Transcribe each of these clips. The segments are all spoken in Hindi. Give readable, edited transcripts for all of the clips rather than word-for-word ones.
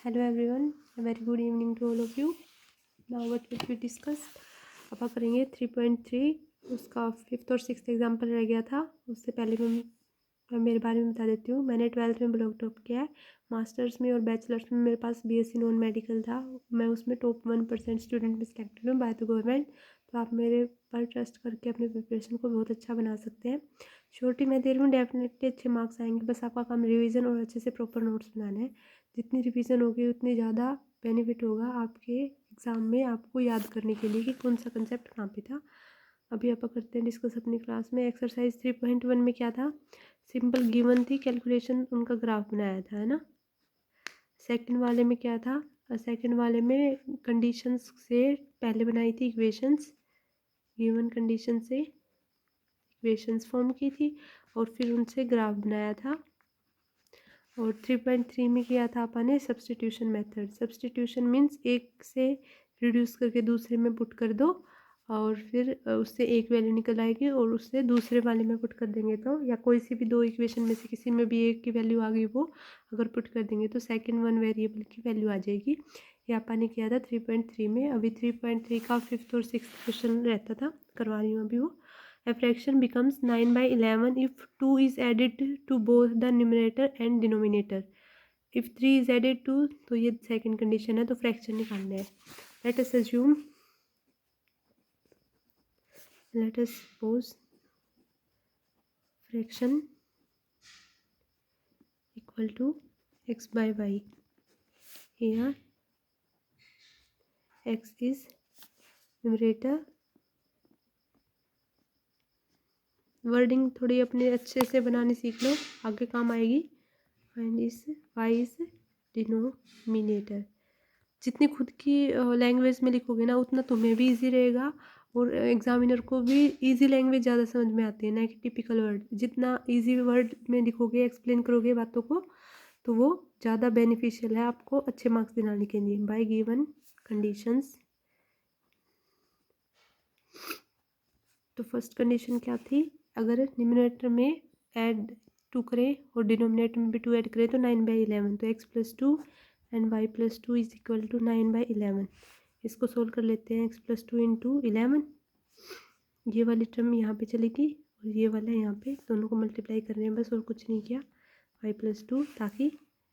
Hello everyone, a very good evening to all of you. Now what will we discuss? अब आप करेंगे 3.3, उसका 5th और 6th एग्जाम्पल रह गया था। उससे पहले मैं मेरे बारे में बता देती हूँ। मैंने 12th में ब्लॉक टॉप किया है। मास्टर्स में और बैचलर्स में मेरे पास बीएससी नॉन मेडिकल था। मैं उसमें टॉप 1% स्टूडेंट में सिलेक्टेड हूँ बाय द गवर्नमेंट। तो आप मेरे पर ट्रस्ट करके अपने प्रिपरेशन को बहुत अच्छा बना सकते हैं। श्योरिटी मैं दे रही हूँ, डेफिनेटली अच्छे मार्क्स आएंगे। बस आपका काम रिवीजन और अच्छे से प्रॉपर नोट्स बनाना है। जितनी रिवीजन होगी उतनी ज़्यादा बेनिफिट होगा आपके एग्ज़ाम में, आपको याद करने के लिए कि कौन सा कंसेप्ट कहाँ पे था। अभी आप करते हैं डिस्कस अपनी क्लास में। एक्सरसाइज 3.1 में क्या था? सिंपल गिवन थी, कैलकुलेशन उनका ग्राफ बनाया था, है ना। सेकंड वाले में क्या था? सेकंड वाले में कंडीशंस से पहले बनाई थी इक्वेशंस, गिवन कंडीशन से इक्वेशंस फॉर्म की थी और फिर उनसे ग्राफ बनाया था। और 3.3 में किया था अपन ने सब्सटीट्यूशन मेथड। सब्सटीट्यूशन मीन्स एक से रिड्यूस करके दूसरे में पुट कर दो और फिर उससे एक वैल्यू निकल आएगी और उससे दूसरे वाले में पुट कर देंगे तो, या कोई सी भी दो इक्वेशन में से किसी में भी एक की वैल्यू आ गई, वो अगर पुट कर देंगे तो सेकंड वन वेरिएबल की वैल्यू आ जाएगी। ये अपन ने किया था 3.3 में। अभी 3.3 का 5th और 6th क्वेश्चन रहता था, करवा रही हूँ अभी वो। A fraction becomes 9/11 if 2 is added to both the numerator and denominator. If 3 is added to, तो ये सेकंड कंडीशन है, तो फ्रैक्शन निकालना है। Let us assume, let us suppose fraction equal to x by y. Here x is numerator। Wording थोड़ी अपने अच्छे से बनानी सीख लो, आगे काम आएगी। एंड इस y इज डिनोमिनेटर। जितनी खुद की लैंग्वेज में लिखोगे ना उतना तुम्हें भी इजी रहेगा और एग्जामिनर को भी इजी लैंग्वेज ज़्यादा समझ में आती है, ना कि टिपिकल वर्ड। जितना इजी वर्ड में लिखोगे, एक्सप्लेन करोगे बातों को, तो वो ज़्यादा बेनिफिशियल है आपको अच्छे मार्क्स दिलाने के लिए। बाय गिवन कंडीशंस, तो फर्स्ट कंडीशन क्या थी? अगर न्यूमरेटर में ऐड 2 करें और डिनोमिनेटर में भी 2 ऐड करें तो 9/11, तो x+2 and y+2 is equal to 9/11। इसको सोल्व कर लेते हैं। x+2 इंटू 11, ये वाली टर्म यहाँ पे चलेगी और ये वाला यहाँ पे, दोनों को मल्टीप्लाई कर रहे हैं बस, और कुछ नहीं किया। y+2, ताकि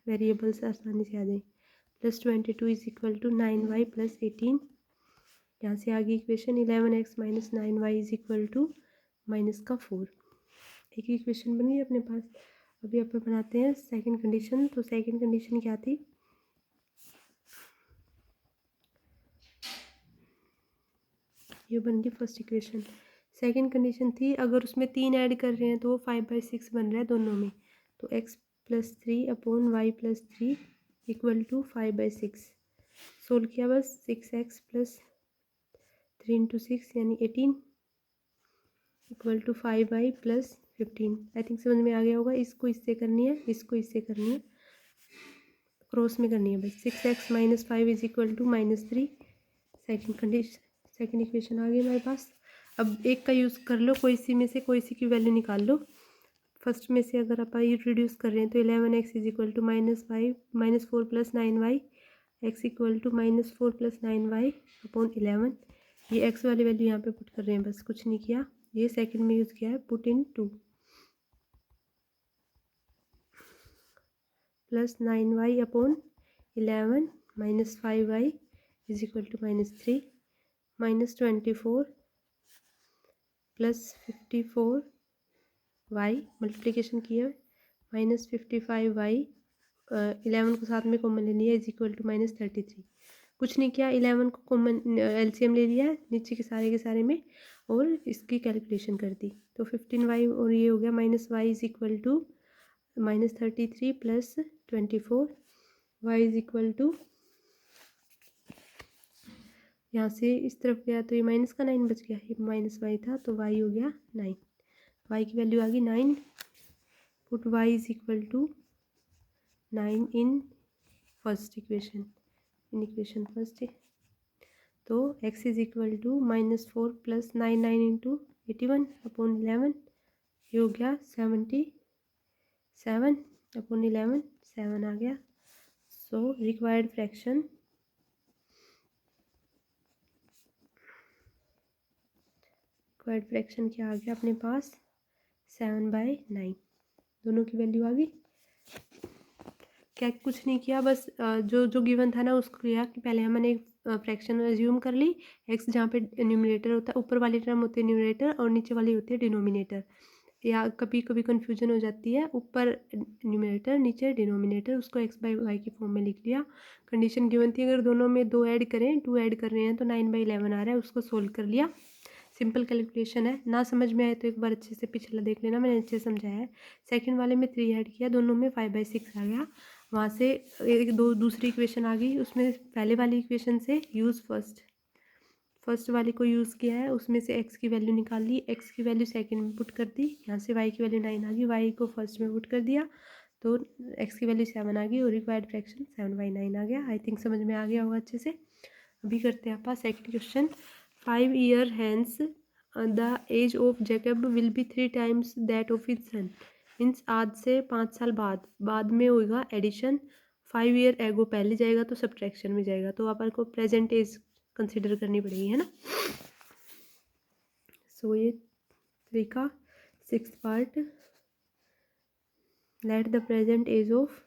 वेरिएबल्स आसानी से आ जाए। +22 इज इक्वल टू 9y+18। यहाँ से आगे equation 11x - 9y is equal to -4। एक इक्वेशन बन गई अपने पास। अभी अपन बनाते हैं सेकंड कंडीशन। तो सेकंड कंडीशन क्या थी? ये बन गई फर्स्ट इक्वेशन। सेकंड कंडीशन थी, अगर उसमें 3 ऐड कर रहे हैं तो वो 5/6 बन रहा है दोनों में। तो x+3/y+3 इक्वल टू 5/6। सोल्व किया बस। 6x + 3 × 6 यानी 18 equal to 5y + 15। I think समझ में आ गया होगा। इसको इससे करनी है, इसको इससे करनी है, क्रॉस में करनी है बस। 6x - 5 is equal to -3। Second condition, second equation आ गई हमारे पास। अब एक का यूज़ कर लो, कोई सी में से कोई सी की वैल्यू निकाल लो। फर्स्ट में से अगर आप ये रिड्यूस कर रहे हैं तो 11x is equal to -4 + 9y, x equal to -4 + 9y upon 11। ये x वाली वैल्यू यहाँ पे पुट कर रहे हैं बस, कुछ नहीं किया। ये सेकंड में यूज़ किया है, put in 2 + 9y upon 11 - 5y is equal to -3 -24 + 54y multiplication किया, -55y 11 को साथ में कॉमन ले लिया इज इक्वल टू -33। कुछ नहीं किया, 11 को कॉमन एलसीएम ले लिया नीचे के सारे में और इसकी कैलकुलेशन कर दी। तो 15y और ये हो गया -y is equal to -33 + 24, y is equal to, यहाँ से इस तरफ गया तो ये माइनस का 9 बच गया, ये -y था तो y हो गया 9। y की वैल्यू आ गई 9। Put y is equal to 9 in first equation, in equation first. तो x is equal to -4 + 9 × 81 upon 11, ये हो गया 77 अपॉन 11, 7 आ गया। सो रिक्वायर्ड फ्रैक्शन क्या आ गया अपने पास 7/9। दोनों की वैल्यू आ गई। क्या कुछ नहीं किया, बस जो गिवन था ना उसको किया कि पहले हमने एक फ्रैक्शन एज्यूम कर ली। एक्स जहाँ पे न्यूमरेटर होता है, ऊपर वाली टर्म होती है न्यूमरेटर और नीचे वाली होती है डिनोमिनेटर। या कभी कभी कन्फ्यूजन हो जाती है, ऊपर न्यूमरेटर नीचे डिनोमिनेटर, उसको x/y की फॉर्म में लिख लिया। कंडीशन गिवन थी अगर दोनों में 2 ऐड करें, 2 ऐड कर रहे हैं तो 9/11 आ रहा है, उसको सोल्व कर लिया। सिंपल कैलकुलेशन है। ना समझ में आए तो एक बार अच्छे से पिछला देख लेना, मैंने अच्छे समझाया है। सेकंड वाले में 3 ऐड किया, दोनों में 5/6 आ गया। वहाँ से एक दूसरी इक्वेशन आ गई, उसमें पहले वाली इक्वेशन से यूज़ फर्स्ट वाले को यूज़ किया है, उसमें से x की वैल्यू निकाल ली, x की वैल्यू सेकंड में पुट कर दी, यहाँ से y की वैल्यू 9 आ गई, y को फर्स्ट में पुट कर दिया तो x की वैल्यू 7 आ गई और रिक्वायर्ड फ्रैक्शन 7/9 आ गया। आई थिंक समझ में आ गया होगा अच्छे से। अभी करते हैं आप second question. 5 year hence the age of Jacob will be 3 times that of his son. Means आज से 5 साल बाद में होगा एडिशन। 5 year एगो पहले जाएगा तो सब्ट्रैक्शन में जाएगा, तो अपन को प्रेजेंट एज कंसिडर करनी पड़ेगी, है ना। सो ये 3 का 6th part. Let present age of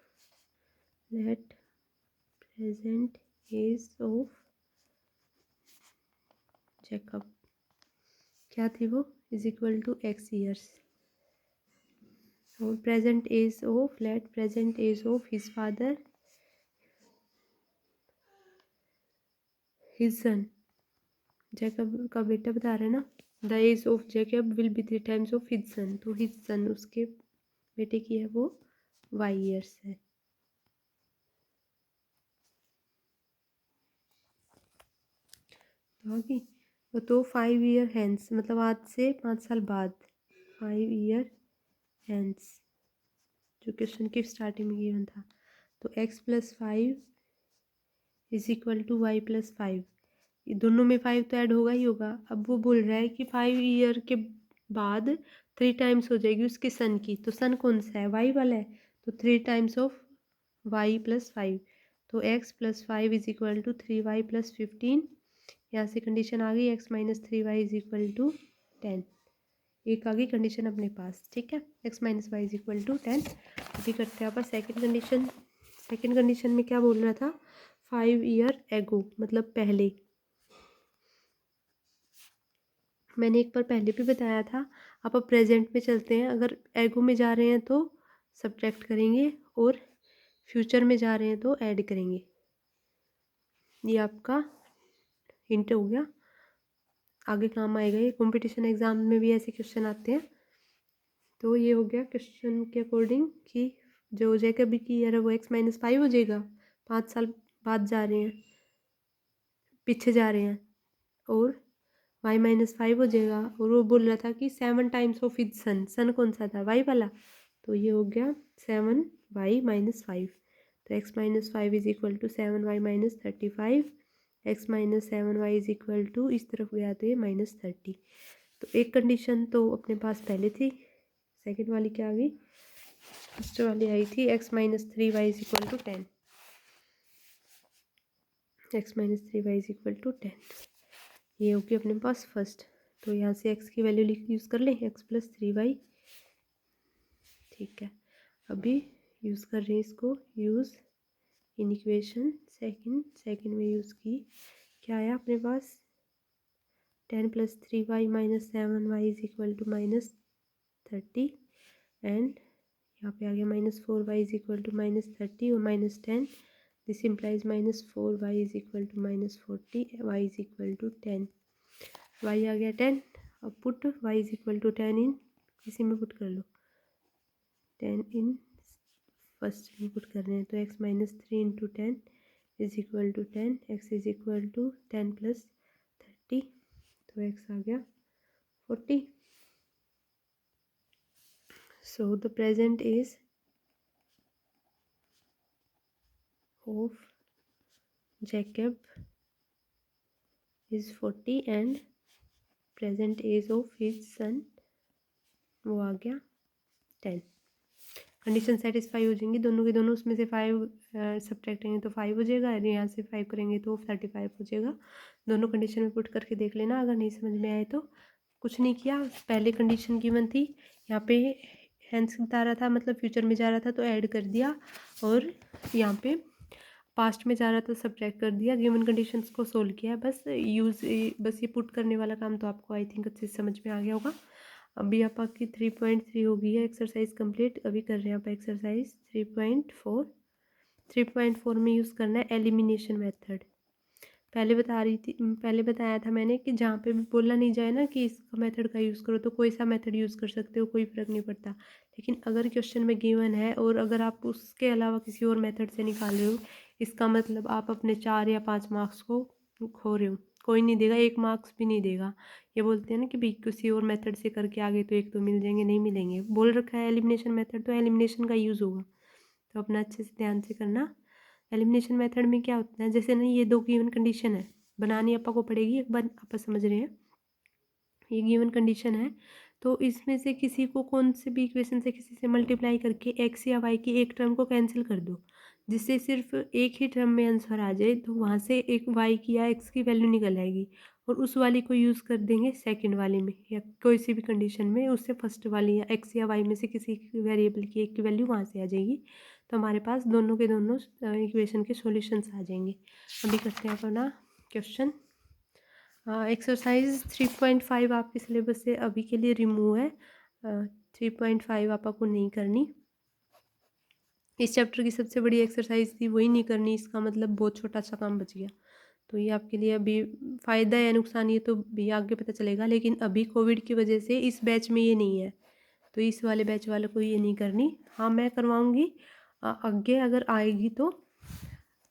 Jacob क्या थी वो, is equal to x years. और present age of his father, his son, Jacob का बेटा बता रहे हैं ना। The age of Jacob will be 3 times of his son, तो हिज सन उसके बेटे की है वो y ईयर्स है। तो आगे तो 5 year हैंस मतलब आज से 5 साल बाद, 5 year हैंस जो क्वेश्चन की स्टार्टिंग में गिवन था। तो x+5 is equal to y+5। ये दोनों में 5 तो ऐड होगा ही होगा। अब वो बोल रहा है कि 5 ईयर के बाद 3 times हो जाएगी उसके सन की, तो सन कौन सा है, y वाला है, तो 3 times ऑफ y+5। तो x+5 is equal to 3y+15। यहाँ से कंडीशन आ गई x-3y इज इक्वल टू 10। एक आ गई कंडीशन अपने पास, ठीक है, x-y इज इक्वल टू 10। अभी करते हैं अपन सेकंड कंडीशन। सेकंड कंडीशन में क्या बोल रहा था, 5 year एगो मतलब पहले। मैंने एक बार पहले भी बताया था। अब प्रेजेंट में चलते हैं। अगर एगो में जा रहे हैं तो सब्ट्रैक्ट करेंगे और फ्यूचर में जा रहे हैं तो ऐड करेंगे। ये आपका हिंट हो गया, आगे काम आएगा। ये कंपटीशन एग्जाम में भी ऐसे क्वेश्चन आते हैं। तो ये हो गया क्वेश्चन के अकॉर्डिंग कि जो जैकब की ईयर है वो x-5 हो जाएगा। 5 साल बाद जा रहे हैं, पीछे जा रहे हैं, और y-5 हो जाएगा। और वो बोल रहा था कि 7 times ऑफ हिज सन, सन कौन सा था, y वाला, तो ये हो गया 7y-5। तो x-5 is equal to 7y-35। x-7y is equal to, इस तरफ गया तो ये -30। तो एक कंडीशन तो अपने पास पहले थी, सेकंड वाली क्या आ गई, फर्स्ट वाली आई थी x-3y is equal to 10। x-3y is equal to 10, ये होगी अपने पास फर्स्ट। तो यहाँ से x की वैल्यू यूज़ कर लें, x+3y, ठीक है। अभी यूज़ कर रहे हैं इसको, यूज़ इन इक्वेशन सेकंड में यूज़ की। क्या आया अपने पास, 10 + 3y - 7y is equal to -30। And यहाँ पे आ गया -4y इज इक्वल टू -30 और -10। This implies -4y is equal to -40, y is equal to 10। y आ गया 10। अब put y is equal to 10 in, इसी में पुट कर लो, 10 इन फर्स्ट में पुट कर रहे हैं। तो x-3 into 10 is equal to 10, x is equal to 10 + 30, तो x आ गया 40। So the present age of Jacob is 40 and present age of his son वो आ गया 10। कंडीशन सेटिस्फाई हो जाएंगी दोनों के दोनों, उसमें से 5 सब्ट्रैक्ट करेंगे तो 5 हो जाएगा, और यहाँ से 5 करेंगे तो 35 हो जाएगा। दोनों कंडीशन में पुट करके देख लेना, अगर नहीं समझ में आए तो। कुछ नहीं किया, पहले कंडीशन गिवन थी, यहाँ पे हैंस बता रहा था मतलब फ्यूचर में जा रहा था तो ऐड कर दिया, और यहाँ पे पास्ट में जा रहा था सब्ट्रैक्ट कर दिया। गिवन कंडीशंस को सोल्व किया, बस बस ये पुट करने वाला काम तो आपको आई थिंक अच्छे से समझ में आ गया होगा। अभी आपकी 3.3 हो गई है एक्सरसाइज कंप्लीट। अभी कर रहे हैं आप एक्सरसाइज 3.4। 3.4 में यूज़ करना है एलिमिनेशन मेथड। पहले बताया था मैंने कि जहाँ पे भी बोलना नहीं जाए ना कि इसका मेथड का यूज़ करो, तो कोई सा मेथड यूज़ कर सकते हो, कोई फ़र्क नहीं पड़ता। लेकिन अगर क्वेश्चन में गिवन है और अगर आप उसके अलावा किसी और मेथड से निकाल रहे हो, इसका मतलब आप अपने 4 या 5 मार्क्स को खो रहे हो। कोई नहीं देगा, 1 मार्क्स भी नहीं देगा। ये बोलते हैं ना कि भाई किसी और मेथड से करके आगे तो 1 तो मिल जाएंगे, नहीं मिलेंगे। बोल रखा है एलिमिनेशन मेथड, तो एलिमिनेशन का यूज़ होगा, तो अपना अच्छे से ध्यान से करना। एलिमिनेशन मेथड में क्या होता है, जैसे ना ये 2 गिवन कंडीशन है, बनानी आपा को पड़ेगी, एक बार आप समझ रहे हैं। ये गिवन कंडीशन है, तो इसमें से किसी को कौन से भी इक्वेशन से किसी से मल्टीप्लाई करके एक्स या वाई की एक टर्म को कैंसिल कर दो, जिससे सिर्फ एक ही टर्म में आंसर आ जाए, तो वहाँ से एक वाई की या एक्स की वैल्यू निकल आएगी, और उस वाली को यूज़ कर देंगे सेकंड वाले में, या कोई सी भी कंडीशन में उससे फर्स्ट वाली या एक्स या वाई में से किसी वेरिएबल की एक की वैल्यू वहाँ से आ जाएगी। तो हमारे पास दोनों के दोनों इक्वेशन के सॉल्यूशंस आ जाएंगे। अभी करते हैं अपना क्वेश्चन। एक्सरसाइज 3.5 आपके सिलेबस से अभी के लिए रिमूव है। 3.5 आपको नहीं करनी। इस चैप्टर की सबसे बड़ी एक्सरसाइज थी, वही नहीं करनी, इसका मतलब बहुत छोटा सा काम बच गया। तो ये आपके लिए अभी फ़ायदा या नुकसान ये तो भी आगे पता चलेगा, लेकिन अभी कोविड की वजह से इस बैच में ये नहीं है, तो इस वाले बैच वाले को ये नहीं करनी। हाँ मैं करवाऊँगी, आगे अगर आएगी तो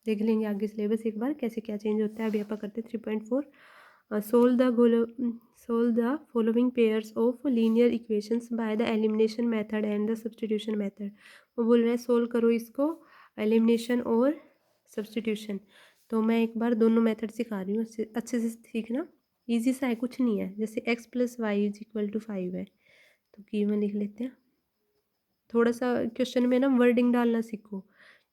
देख लेंगे आगे सिलेबस एक बार कैसे क्या चेंज होता है। अभी आप करते हैं 3.4। solve the following pairs of linear equations by the elimination method and the substitution method। वो बोल रहे हैं सोल्व करो इसको एलिमिनेशन और सब्सटीट्यूशन। तो मैं एक बार दोनों मेथड सिखा रही हूँ, अच्छे से सीखना, इजी सा है, कुछ नहीं है। जैसे x + y = 5 है, तो गिवन लिख लेते हैं। थोड़ा सा क्वेश्चन में ना वर्डिंग डालना सीखो,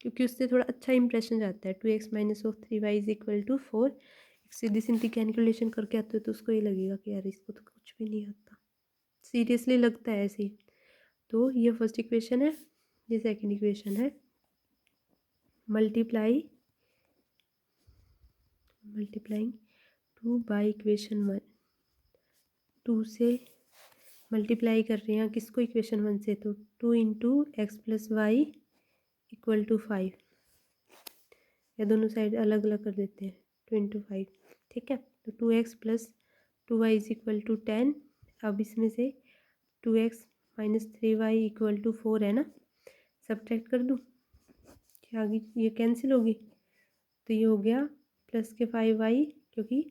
क्योंकि उससे थोड़ा अच्छा इंप्रेशन जाता है। 2x - 3y = 4। सीधी सीधी कैलकुलेशन करके आते हो तो उसको ये लगेगा कि यार इसको तो कुछ भी नहीं आता, सीरियसली लगता है ऐसे ही। तो ये फर्स्ट इक्वेशन है, ये सेकंड इक्वेशन है। Multiplying 2 by equation 1। 2 से मल्टीप्लाई कर रहे हैं किसको, इक्वेशन 1 से, तो 2 × x + y = 5, या दोनों साइड अलग अलग कर देते हैं, 2 × 5, ठीक है। तो 2x + 2y = 10। अब इसमें से 2x - 3y = 4 है ना, सब्ट्रैक्ट कर दूँ, क्या आगे ये कैंसिल होगी, तो ये हो गया प्लस के 5y, क्योंकि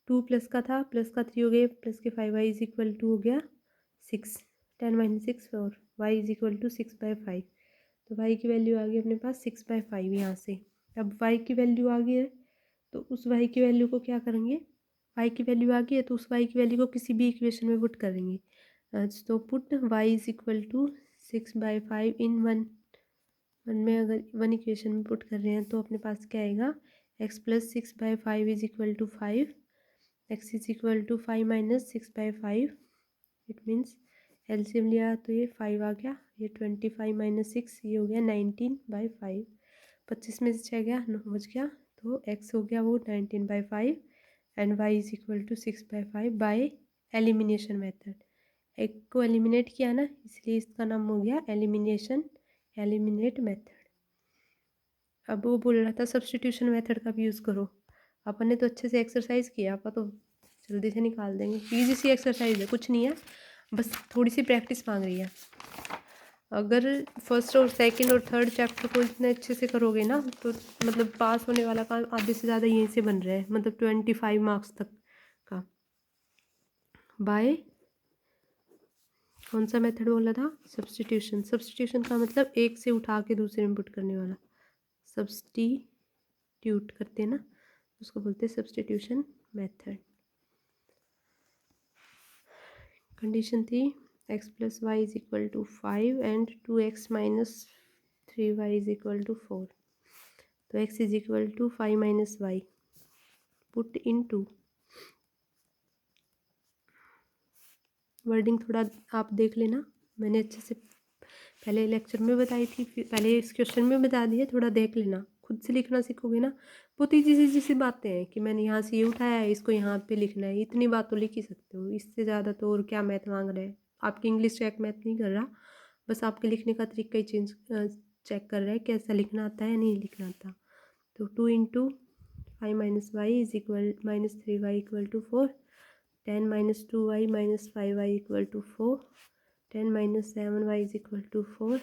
2 प्लस का था, प्लस का 3 हो गया, प्लस के 5y = हो गया 6। 10 - 6 और y = 6/5। तो y की वैल्यू आ गई अपने पास 6/5 यहाँ से। अब y की वैल्यू आ गई है, तो उस y की वैल्यू को क्या करेंगे, y की वैल्यू आ गई है तो उस y की वैल्यू को किसी भी इक्वेशन में पुट करेंगे। तो पुट y = 6/5 इन 1 में, अगर 1 इक्वेशन में पुट कर रहे हैं तो अपने पास क्या आएगा, x + 6/5 = 5, x = 5 - 6/5। It means LCM लिया तो ये 5 आ गया, ये 25 - 6 ये हो गया 19/5। 25 में से 6 गया, 9 बच गया, तो x हो गया वो 19/5 and y = 6/5 bye elimination method. एक को एलिमिनेट किया ना, इसलिए इसका नाम हो गया एलिमिनेट मेथड। अब वो बोल रहा था सब्सटीट्यूशन मेथड का भी यूज़ करो। अपन ने तो अच्छे से एक्सरसाइज किया, अपन तो जल्दी से निकाल देंगे, ईजी सी एक्सरसाइज है, कुछ नहीं है, बस थोड़ी सी प्रैक्टिस मांग रही है। अगर फर्स्ट और सेकंड और थर्ड चैप्टर को इतने अच्छे से करोगे ना, तो मतलब पास होने वाला काम आधे से ज़्यादा यहीं से बन रहा है, मतलब 25 मार्क्स तक का। बाय कौन सा मेथड बोला था, सब्सटीट्यूशन। सब्सटीट्यूशन का मतलब एक से उठा के दूसरे में पुट करने वाला, सब्सटीट्यूट करते हैं ना, उसको बोलते हैं सब्सटीट्यूशन मेथड। कंडीशन थी x plus y is equal to 5 and 2x minus 3y is equal to 4. तो x is equal to 5 minus y. Put in two. Wording थोड़ा आप देख लेना, मैंने अच्छे से पहले लेक्चर में बताई थी, फिर पहले इस क्वेश्चन में बता दिया. थोड़ा देख लेना, खुद से लिखना सीखोगे ना. बहुत ईजी सी बातें हैं कि मैंने यहाँ से ये उठाया है, इसको यहाँ पे लिखना है. इतनी बात तो लिख ही सकते हो, इससे ज़्यादा तो और क्या मैथ मांग रहे हैं. आपकी इंग्लिश चेक मैथ नहीं कर रहा, बस आपके लिखने का तरीका ही चेक कर रहा है, कैसा लिखना आता है या नहीं लिखना आता. तो 2 into 5 minus y is equal minus 3y equal to 4. 10 minus 2y minus 5y equal to 4. 10 minus 7y is equal to 4.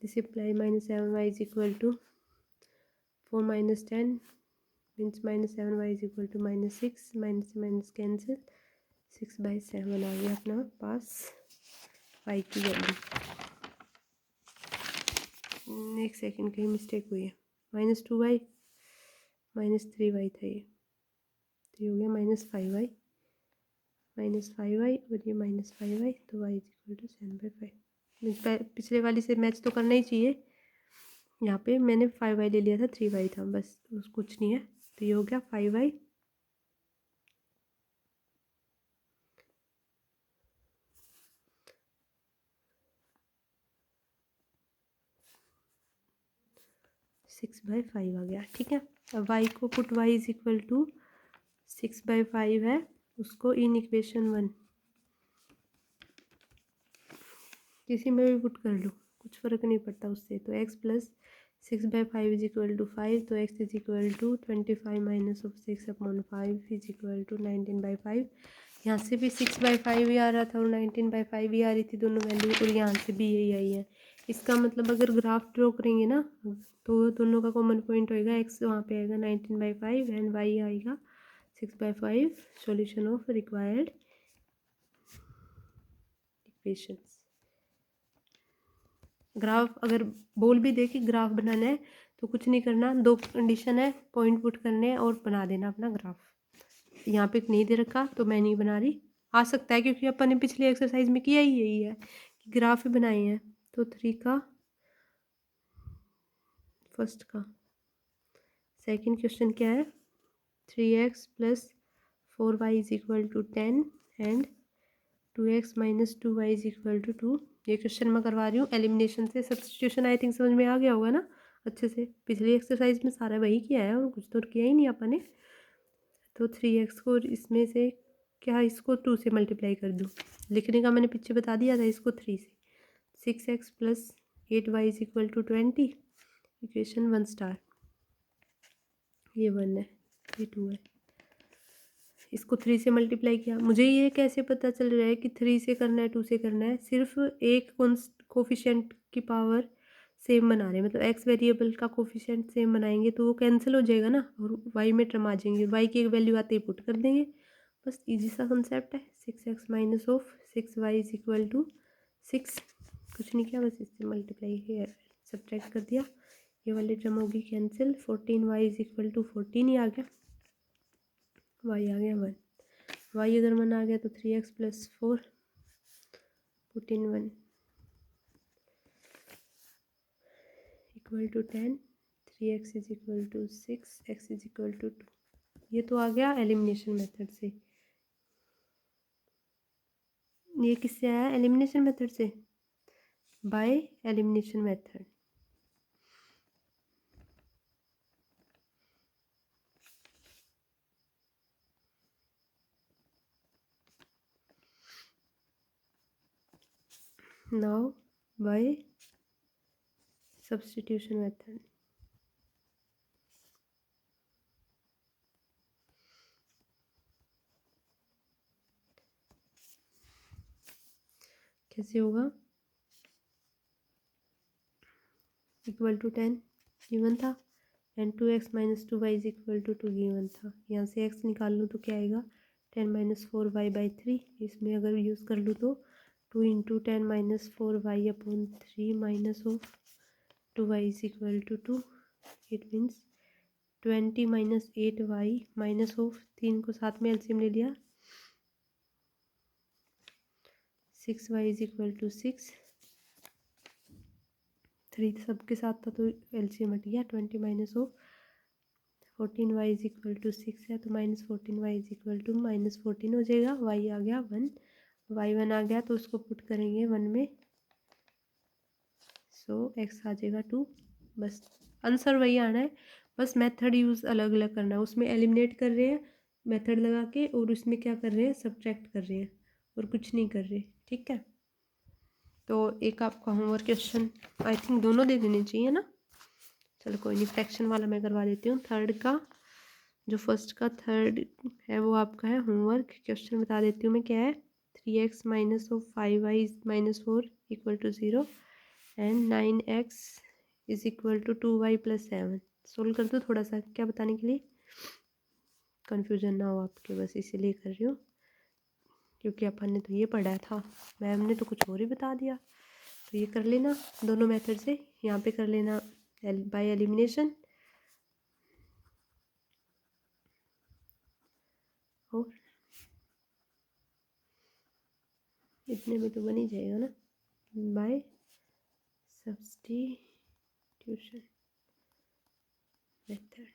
This implies minus 7y is equal to 4 minus 10 means minus 7y is equal to minus 6. Minus minus cancel. 6 by 7 आ गया अपना पास y की वैल्यू. एक सेकेंड कहीं मिस्टेक हुई है. माइनस 2y माइनस 3y था ये, तो ये हो गया माइनस 5y माइनस 5y और ये माइनस 5y. तो y इज इक्वल टू 7/5. पिछले वाली से मैच तो करना ही चाहिए. यहाँ पे मैंने 5y ले लिया था, 3y था, बस कुछ नहीं है. तो ये हो गया 5y सिक्स बाई 5 आ गया. ठीक है. अब y को put y is equal to 6/5 है, उसको इन इक्वेशन 1 किसी में भी पुट कर लो, कुछ फ़र्क नहीं पड़ता उससे. तो x plus 6/5 is equal to 5. तो x इज इक्वल टू 25 minus of 6/5 is equal to 19/5. यहाँ से भी 6/5 ही आ रहा था और 19/5 ही आ रही थी दोनों वैल्यू, और यहाँ से भी यही आई है. इसका मतलब अगर ग्राफ ड्रॉ करेंगे ना तो दोनों का कॉमन पॉइंट होएगा. x वहाँ पे आएगा 19/5 एंड y आएगा 6/5. Solution of required equations. Graph अगर बोल भी दे कि ग्राफ बनाना है तो कुछ नहीं करना, दो कंडीशन है, पॉइंट पुट करने हैं और बना देना अपना ग्राफ. यहाँ पे नहीं दे रखा तो मैं नहीं बना रही. आ सकता है क्योंकि अपन ने पिछले एक्सरसाइज में किया ही यही है कि ग्राफ ही बनाए हैं. तो 3 का फर्स्ट का सेकंड क्वेश्चन क्या है. 3x plus 4y is equal to 10 and 2x minus 2y is equal to 2. ये क्वेश्चन मैं करवा रही हूँ एलिमिनेशन से. सब्स्टिट्यूशन आई थिंक समझ में आ गया होगा ना अच्छे से. पिछली एक्सरसाइज में सारा वही किया है और कुछ तो किया ही नहीं अपन ने. तो 3x को इसमें से क्या इसको 2 से मल्टीप्लाई कर दूँ. लिखने का मैंने पीछे बता दिया था, इसको 3 से. 6x plus 8y is equal to 20. Equation 1 star. ये 1 है, ये 2 है. इसको 3 से मल्टीप्लाई किया. मुझे ये कैसे पता चल रहा है कि 3 से करना है 2 से करना है. सिर्फ एक कोफिशिएंट की पावर सेम बना रहे हैं, मतलब x वेरिएबल का कोफिशिएंट सेम बनाएंगे तो वो कैंसिल हो जाएगा ना और y में टर्म आ जाएंगे. y की एक वैल्यू आते ही पुट कर देंगे, बस इजी सा कंसेप्ट है. 6x minus of 6y is equal to 6. कुछ नहीं किया, बस इससे मल्टीप्लाई किया, सब्ट्रैक्ट कर दिया. ये वाली टर्म होगी cancel. 14y is equal to 14 ही आ गया. y आ गया 1. y अगर 1 आ गया तो 3x plus 4 put in 1 equal to 10. 3x is equal to 6. x is equal to 2. ये तो आ गया एलिमिनेशन मेथड से. ये किससे आया? एलिमिनेशन मेथड से, by elimination method. Now by substitution method. कैसे होगा? इक्वल टू 10 गिवन था and 2x minus 2y is equal to 2 given था. यहाँ से x निकाल लूँ तो क्या आएगा? 10 माइनस 4y बाई 3. इसमें अगर यूज़ कर लूँ तो 2 into 10 minus 4y upon 3 minus of 2y is equal to 2. It means 20 minus 8y minus of 3 को साथ में एलसीएम ले लिया 6y इज इक्वल टू 6, 3 सबके साथ था तो एलसीएम हट गया, 20 माइनस हो 14y इज इक्वल टू 6 है तो -14y इज इक्वल टू -14 हो जाएगा। y आ गया 1, y1 आ गया तो उसको पुट करेंगे 1 में, सो x आ जाएगा 2। बस आंसर वही आना है, बस मेथड यूज़ अलग अलग करना है। उसमें एलिमिनेट कर रहे हैं मेथड लगा के और उसमें क्या कर रहे हैं, सब्ट्रैक्ट कर रहे हैं और कुछ नहीं कर रहे। ठीक है, तो एक आपका होमवर्क क्वेश्चन आई थिंक दोनों दे देने चाहिए ना। चलो कोई नहीं, फ्रैक्शन वाला मैं करवा देती हूँ। थर्ड का जो फर्स्ट का थर्ड है वो आपका है होमवर्क क्वेश्चन, बता देती हूँ मैं क्या है। 3x minus of 5y minus 4 equal to 0 and 9x is equal to 2y plus 7। Solve कर दो थोड़ा सा, क्या बताने के लिए, कन्फ्यूजन ना हो आपके, बस इसीलिए कर रही हूँ क्योंकि अपन ने तो ये पढ़ा था, मैम ने तो कुछ और ही बता दिया। तो ये कर लेना दोनों मेथड से, यहाँ पे कर लेना बाय एलिमिनेशन और इतने में तो बन ही जाएगा ना, बाय सब्स्टिट्यूशन मेथड।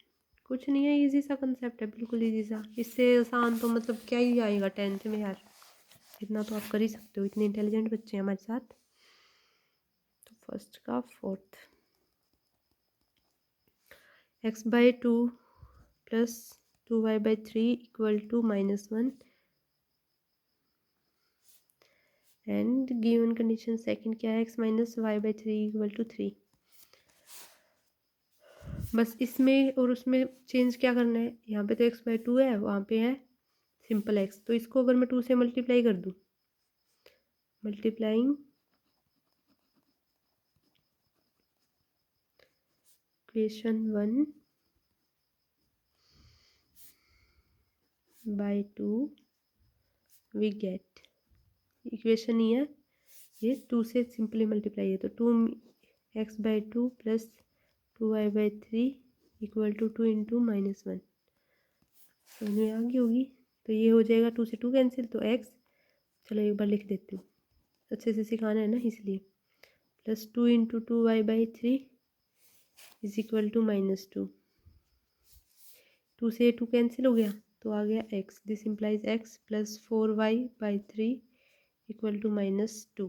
कुछ नहीं है, इजी सा कंसेप्ट है, बिल्कुल इजी सा। इससे आसान तो मतलब क्या ही आएगा 10th में यार, इतना तो आप कर ही सकते हो, इतने इंटेलिजेंट बच्चे हैं हमारे साथ। तो फर्स्ट का fourth, x by 2 plus 2y by 3 equal to -1 and given condition second क्या है, x minus y by 3 equal to 3। बस इसमें और उसमें चेंज क्या करना है, यहाँ पे तो x बाई 2 है, वहाँ पे है सिंपल x, तो इसको अगर मैं 2 से मल्टीप्लाई कर दूँ, multiplying equation 1 by 2 we get, equation ही है ये, 2 से सिंपली मल्टीप्लाई है तो 2x by 2 plus 2y by 3 equal to 2 into -1, समझ में आ गई होगी। तो ये हो जाएगा 2 से 2 कैंसिल, तो x, चलो एक बार लिख देती हूँ, अच्छे से सिखाना है ना इसलिए, plus 2 into 2y by 3 is equal to -2, 2 से 2 कैंसिल हो गया तो आ गया x, this implies x plus 4y by 3 equal to -2।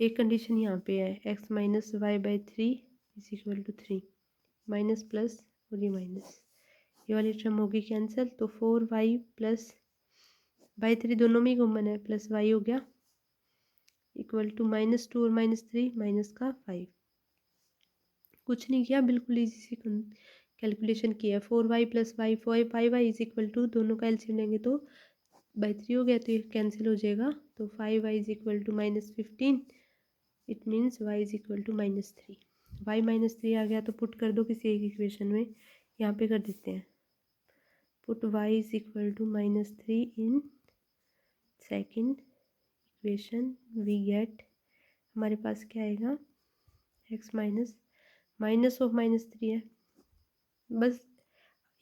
एक कंडीशन यहाँ पे है, x minus y by 3 is equal to 3, minus plus और ये माइनस, ये वाली टर्म होगी कैंसिल, तो 4y प्लस बाई 3 दोनों में ही कॉमन है, प्लस y हो गया इक्वल टू -2 और -3 माइनस का 5। कुछ नहीं किया, बिल्कुल इजी सी कैलकुलेशन किया। 4y plus y 5y is equal to, दोनों का एलसीएम लेंगे तो बाई 3 हो गया तो ये कैंसिल हो जाएगा, तो 5y is equal to -15, it means y is equal to -3। y -3 आ गया तो पुट कर दो किसी एक इक्वेशन में, यहाँ पे कर देते हैं put y is equal to -3 in second equation, we get, हमारे पास क्या आएगा, x माइनस ऑफ -3 है। बस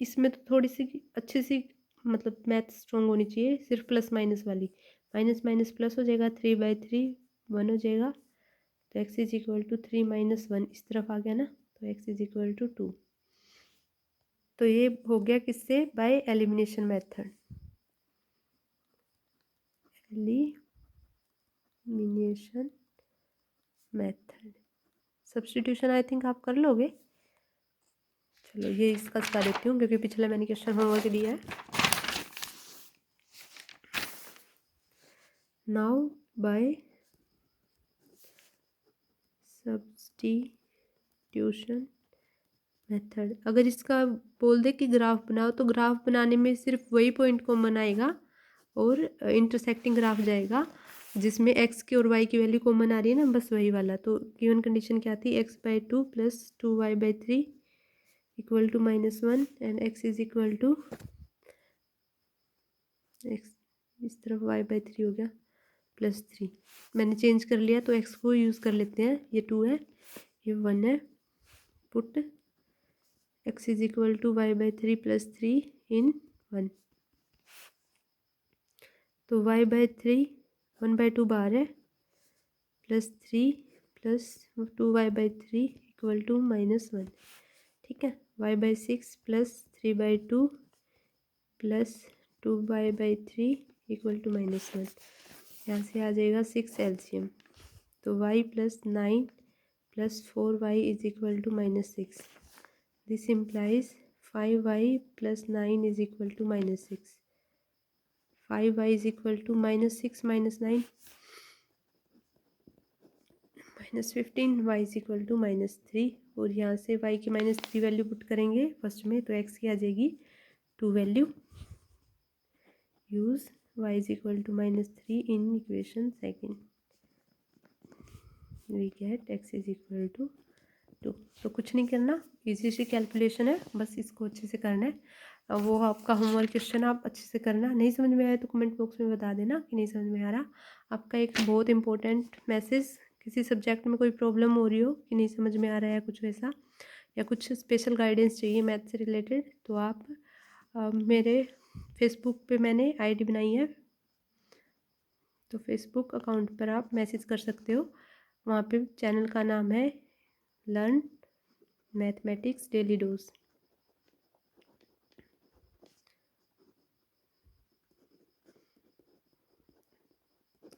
इसमें तो थोड़ी सी अच्छी सी मतलब मैथ स्ट्रॉन्ग होनी चाहिए, सिर्फ प्लस माइनस वाली, माइनस माइनस प्लस हो जाएगा, 3/3 1 हो जाएगा, तो x इज इक्वल टू 3 - 1 इस तरफ आ गया ना, तो x इज इक्वल टू 2। तो ये हो गया किससे, bye elimination method, elimination method. Substitution I think आप कर लोगे, चलो ये इसका बता देती हूँ क्योंकि पिछले मैंने क्वेश्चन होमवर्क दिया है। नाउ बाय सब्स्टिट्यूशन मेथड, अगर इसका बोल दे कि ग्राफ बनाओ तो ग्राफ बनाने में सिर्फ वही पॉइंट कॉमन आएगा और इंटरसेक्टिंग ग्राफ जाएगा जिसमें x की और y की वैल्यू कॉमन आ रही है ना, बस वही वाला। तो गिवन कंडीशन क्या थी, x by 2 plus 2y by 3 equal to -1 and x is equal to x, इस तरफ y बाई 3 हो गया प्लस 3, मैंने चेंज कर लिया तो x को यूज़ कर लेते हैं, ये 2 है ये 1 है, put x is equal to y by 3 plus 3 in 1, तो y बाई 3 1/2 बाहर है, plus 3 plus 2y/3 equal to -1। ठीक है, y/6 plus 3/2 plus 2y/3 equal to -1। यहाँ से आ जाएगा 6 एलसीएम, तो y plus 9 plus 4y is equal to -6। This implies 5y plus 9 is equal to -6। 5y is equal to -6 -9 -15, y is equal to -3। और यहाँ से y की -3 वैल्यू पुट करेंगे फर्स्ट में, तो x की आ जाएगी 2 value. Use y is equal to -3 in equation second, we get x is equal to 2। तो कुछ नहीं करना, इजी सी कैलकुलेशन है, बस इसको अच्छे से करना है। अब वो आपका होमवर्क क्वेश्चन आप अच्छे से करना, नहीं समझ में आया तो कमेंट बॉक्स में बता देना कि नहीं समझ में आ रहा। आपका एक बहुत इंपॉर्टेंट मैसेज, किसी सब्जेक्ट में कोई प्रॉब्लम हो रही हो कि नहीं समझ में आ रहा है कुछ वैसा, या कुछ स्पेशल गाइडेंस चाहिए मैथ से रिलेटेड, तो आप मेरे फेसबुक पे मैंने आईडी बनाई है, तो फेसबुक अकाउंट पर आप मैसेज कर सकते हो। वहाँ पे चैनल का नाम है लर्न मैथमेटिक्स डेली डोज।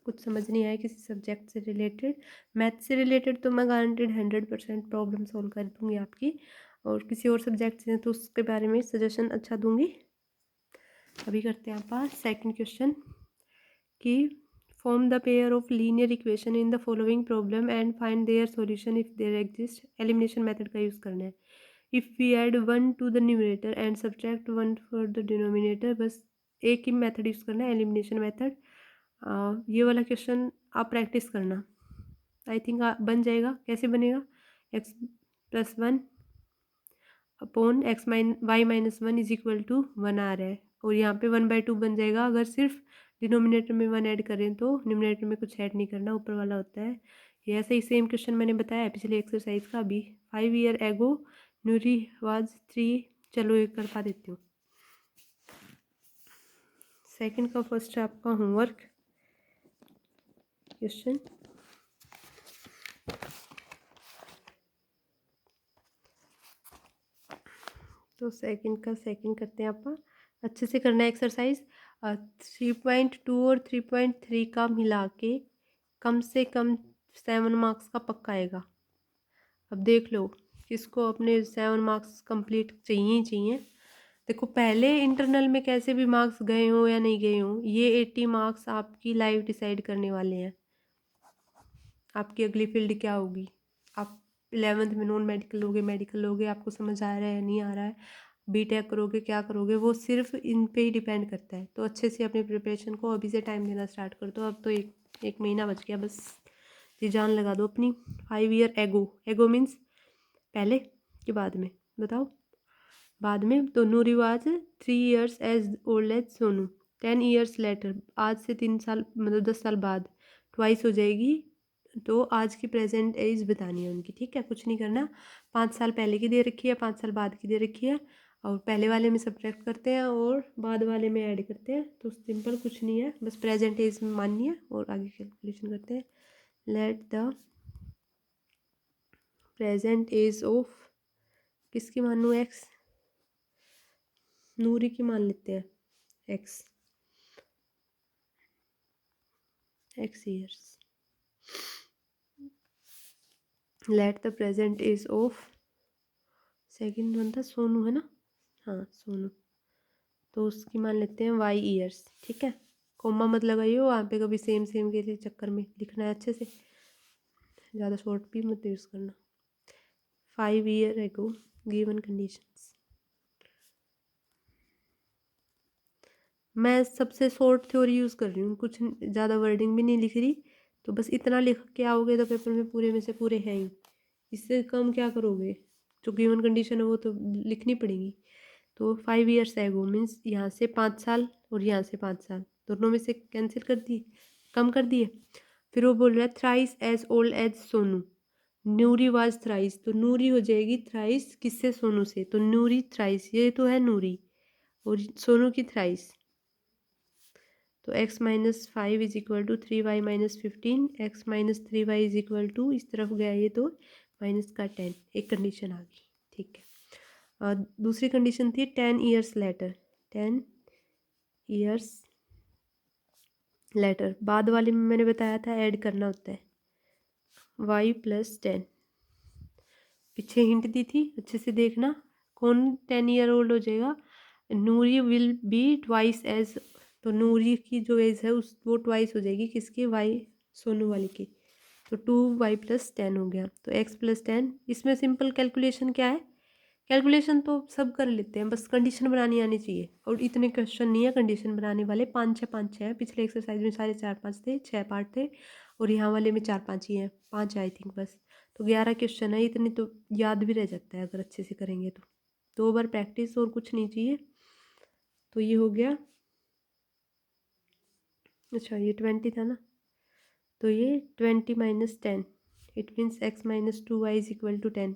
कुछ समझ नहीं आया किसी सब्जेक्ट से रिलेटेड, मैथ से रिलेटेड, तो मैं गारंटेड 100% प्रॉब्लम सॉल्व कर दूंगी आपकी, और किसी और सब्जेक्ट से तो उसके बारे में सजेशन अच्छा दूंगी। अभी करते हैं आप सेकंड क्वेश्चन कि form the pair of linear equation in the following problem and find their solution if there exist. Elimination method का यूज़ करना है। If we add 1 to the numerator and subtract 1 for the denominator, बस एक ही मेथड यूज़ करना है, एलिमिनेशन मेथड। ये वाला क्वेश्चन आप प्रैक्टिस करना, आई थिंक बन जाएगा। कैसे बनेगा? x plus 1 upon y-1 is equal to 1 आ रहा है, और यहाँ पे 1/2 बन जाएगा। अगर सिर्फ डिनोमिनेटर में 1 ऐड करें तो न्यूमरेटर में कुछ ऐड नहीं करना, ऊपर वाला होता है। ये ऐसा ही सेम क्वेश्चन मैंने बताया है पिछले एक्सरसाइज का भी। 5 ईयर एगो नूरी वाज 3। चलो ये करवा देती हूँ। सेकंड का फर्स्ट आपका होमवर्क क्वेश्चन, तो सेकंड का सेकंड करते हैं आप। अच्छे से करना है एक्सरसाइज। 3.2 और 3.3 का मिला के कम से कम 7 मार्क्स का पक्का आएगा। अब देख लो किसको अपने 7 मार्क्स कंप्लीट चाहिए ही चाहिए। देखो पहले इंटरनल में कैसे भी मार्क्स गए हों या नहीं गए हों, ये 80 मार्क्स आपकी लाइफ डिसाइड करने वाले हैं। आपकी अगली फील्ड क्या होगी, आप 11th में नॉन मेडिकल लोगे, मेडिकल लोगे, आपको समझ आ रहा है नहीं आ रहा है, बीटेक करोगे क्या करोगे, वो सिर्फ इन पे ही डिपेंड करता है। तो अच्छे से अपनी प्रिपरेशन को अभी से टाइम देना स्टार्ट कर दो। अब तो एक महीना बच गया, बस जी जान लगा दो अपनी। 5 ईयर एगो मीन्स पहले कि बाद में, बताओ? बाद में। तो Noori was 3 years as old as Sonu. 10 years later, आज से 3 साल मतलब 10 साल बाद ट्वाइस हो जाएगी। तो आज की प्रेजेंट एज बतानी है उनकी, ठीक है? कुछ नहीं करना। 5 साल पहले की दे रखी है, 5 साल बाद की दे रखी है, और पहले वाले में सब्ट्रैक्ट करते हैं और बाद वाले में ऐड करते हैं। तो सिंपल कुछ नहीं है, बस प्रेजेंट एज माननी है और आगे कैलकुलेशन करते हैं। Let the present age of, किसकी मानूँ? एक्स, नूरी की मान लेते हैं, x years. Let the present age of, second one था सोनू, है ना? हाँ सोनू, तो उसकी मान लेते हैं वाई ईयर्स, ठीक है? कोमा मत लगाइए वहाँ पे कभी, सेम सेम के चक्कर में लिखना है अच्छे से, ज़्यादा शॉर्ट भी मत यूज़ करना। 5 ईयर एगो गिवन कंडीशंस, मैं सबसे शॉर्ट थ्योरी यूज़ कर रही हूँ, कुछ ज़्यादा वर्डिंग भी नहीं लिख रही। तो बस इतना लिख के आओगे तो पेपर में पूरे में से पूरे हैं ही, इससे कम क्या करोगे? जो गिवन कंडीशन है वो तो लिखनी पड़ेगी। तो 5 ईयर्स एगो मीन्स यहाँ से 5 साल और यहाँ से 5 साल, दोनों में से कैंसिल कर दिए, कम कर दिए। फिर वो बोल रहा है thrice as old as Sonu, Noori was thrice, तो नूरी हो जाएगी थ्राइस किससे? सोनू से। तो नूरी थ्राइस, ये तो है नूरी, और सोनू की थ्राइस, तो x minus 5 is equal to 3y minus 15, x minus 3y is equal to, इस तरफ गया ये तो माइनस का 10, एक कंडीशन आ गई। ठीक है, और दूसरी कंडीशन थी 10 ईयर्स लेटर, 10 ईयर्स लेटर, बाद वाले में मैंने बताया था ऐड करना होता है y प्लस 10, पीछे हिंट दी थी, अच्छे से देखना। कौन 10 ईयर ओल्ड हो जाएगा? नूरी विल बी ट्वाइस एज, तो नूरी की जो एज है उस वो ट्वाइस हो जाएगी किसकी? वाई, सोनू वाली की। तो 2y प्लस 10 हो गया, तो x प्लस 10। इसमें सिंपल कैलकुलेशन क्या है? कैलकुलेशन तो सब कर लेते हैं, बस कंडीशन बनानी आनी चाहिए, और इतने क्वेश्चन नहीं है कंडीशन बनाने वाले, 5-6 हैं। पिछले एक्सरसाइज में सारे 4-5 थे, 6 पार्ट थे, और यहाँ वाले में 4-5 ही हैं, 5 आई थिंक बस। तो 11 क्वेश्चन है, इतने तो याद भी रह जाता है अगर अच्छे से करेंगे तो। 2 बार प्रैक्टिस और कुछ नहीं चाहिए। तो ये हो गया, अच्छा ये 20 था ना, तो ये 20 minus 10, it means x minus 2y is equal to 10।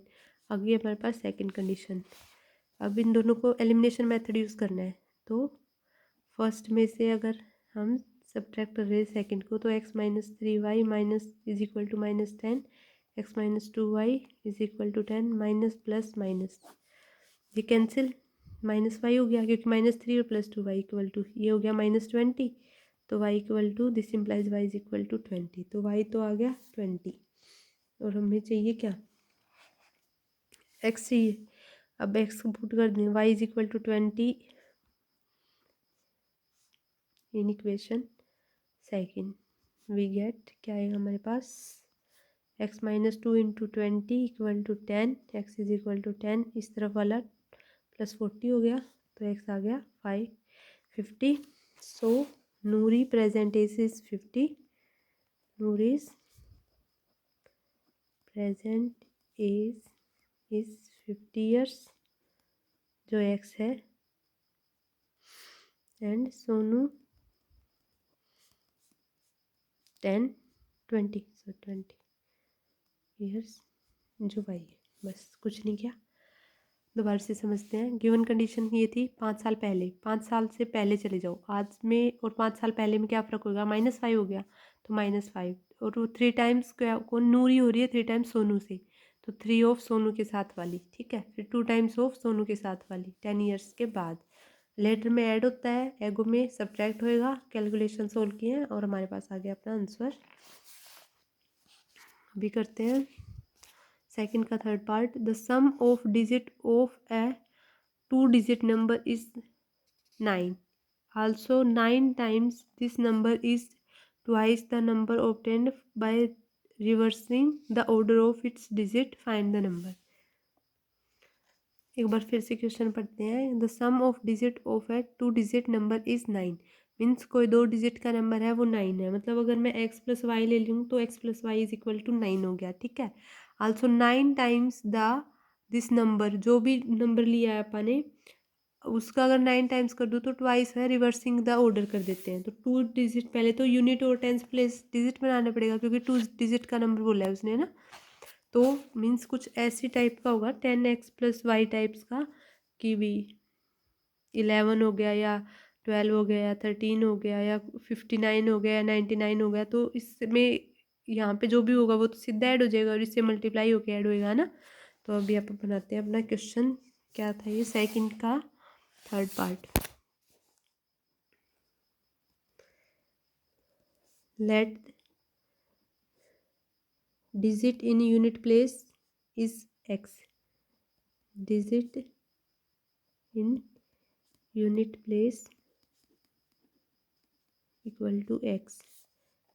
अभी हमारे पास सेकेंड कंडीशन। अब इन दोनों को एलिमिनेशन मेथड यूज़ करना है, तो फर्स्ट में से अगर हम सब्ट्रैक्ट कर रहे हैं सेकेंड को, तो x minus 3y minus is equal to minus 10, x minus 2y is equal to 10, minus plus minus, ये कैंसिल, माइनस वाई हो गया क्योंकि माइनस 3 और प्लस 2y इक्वल टू, ये हो गया माइनस 20, तो y equal to, this implies y is equal to 20, तो y तो आ गया 20, और हमें चाहिए क्या? x चाहिए। अब x को पुट कर दें, y is equal to 20 in equation second, we get क्या आएगा हमारे पास? x minus 2 into 20 equal to 10, x is equal to 10, इस तरफ वाला प्लस 40 हो गया, तो x आ गया 550। So Noori present age is 50, Noori's present age is 50 years, जो x है, एंड सोनू 20 ईयर्स, जो y है। बस कुछ नहीं किया, दोबारा से समझते हैं। गिवन कंडीशन ये थी 5 साल पहले, 5 साल से पहले चले जाओ, आज में और 5 साल पहले में क्या फ़र्क होगा? -5 हो गया, तो -5, और वो 3 टाइम्स क्या, कौन नूरी हो रही है? 3 टाइम्स सोनू से, तो 3 ऑफ सोनू के साथ वाली, ठीक है, फिर 2 टाइम्स ऑफ सोनू के साथ वाली 10 ईयर्स के बाद। लेटर में ऐड होता है, एगो में सब्ट्रैक्ट होएगा, कैलकुलेशन सोल्व किए हैं और हमारे पास आ गया अपना आंसर। अभी करते हैं सेकंड का third part. The sum of digit of a 2 digit number is 9, also 9 times this number is twice the number obtained by reversing the order of its digit, find the number। एक बार फिर से क्वेश्चन पढ़ते हैं। The sum of digit of a 2 digit number is 9, means कोई 2 डिजिट का नंबर है वो 9 है, मतलब अगर मैं x प्लस वाई ले लूँ तो x plus y is equal to 9 हो गया, ठीक है। Also 9 times the this number, जो भी नंबर लिया है अपन ने उसका अगर 9 टाइम्स कर दूँ तो ट्वाइस है, रिवर्सिंग द ऑर्डर कर देते हैं, तो 2 डिजिट पहले तो यूनिट और टेंस प्लेस डिजिट बनाना पड़ेगा क्योंकि 2 डिजिट का नंबर बोला है उसने ना, तो मीन्स कुछ ऐसी टाइप का होगा 10x प्लस वाई टाइप्स का, कि भी 11 हो गया या 12 हो गया या 13 हो गया या 59 हो गया या 99 हो गया, तो इसमें यहाँ पे जो भी होगा वो तो सीधा ऐड हो जाएगा और इससे मल्टीप्लाई होकर ऐड होएगा ना। तो अभी आप बनाते हैं अपना क्वेश्चन, क्या था ये सेकंड का third part. Let digit in unit place is x, digit in unit place equal to x,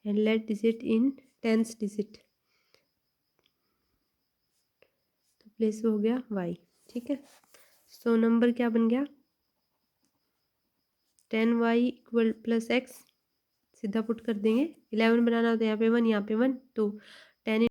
and let digit in tens digit, तो प्लेस हो गया y, ठीक है। सो नंबर क्या बन गया? 10y इक्वल प्लस एक्स, सीधा पुट कर देंगे, 11 बनाना होता है यहाँ पे 1, यहाँ पे 1, तो